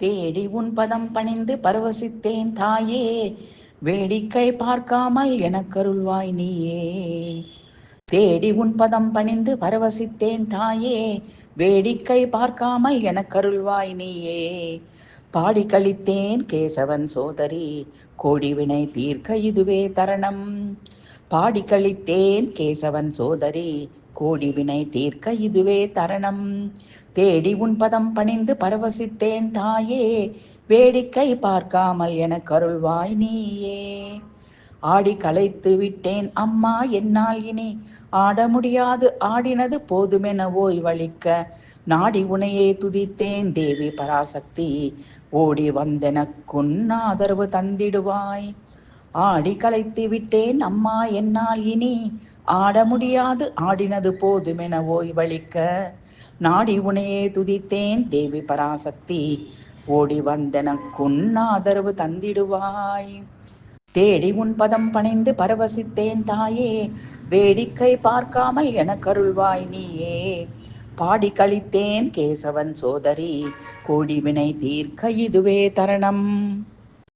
தேடி உன் பதம் பணிந்து பரவசித்தேன் தாயே, வேடிக்கை பார்க்காமல் எனக்கருள்வாய் நீயே. தேடி உன் பதம் பணிந்து பரவசித்தேன் தாயே, வேடிக்கை பார்க்காமல் எனக்கருள்வாய் நீயே. பாடி கழித்தேன் கேசவன் சோதரி, கோடிவினை தீர்க்க இதுவே தரணம். பாடி கழித்தேன் கேசவன் சோதரி, கோடிவினை தீர்க்க இதுவே தரணம். தேடி உன் பதம் பணிந்து பரவசித்தேன் தாயே, வேடிக்கை பார்க்காமல் எனக்கருள்வாய் நீயே. ஆடி களைத்து விட்டேன் அம்மா என்னால் இனி ஆட முடியாது, ஆடினது போதுமென ஓய்வளிக்க நாடி உனையே துதித்தேன் தேவி பராசக்தி, ஓடி வந்தெனக்குன் ஆதரவு தந்திடுவாய். ஆடி களைத்து விட்டேன் அம்மா என்னால் இனி ஆட முடியாது, ஆடினது போதுமென ஓய்வளிக்க நாடி உனையே துதித்தேன் தேவி பராசக்தி, ஓடி வந்தெனக்குன் ஆதரவு தந்திடுவாய். தேடி உன் பதம் பணிந்து பரவசித்தேன் தாயே, வேடிக்கை பார்க்காமல் எனக்கருள்வாய் நீயே. பாடி கழித்தேன் கேசவன் சோதரி, கோடி வினை தீர்க்க இதுவே தரணம்.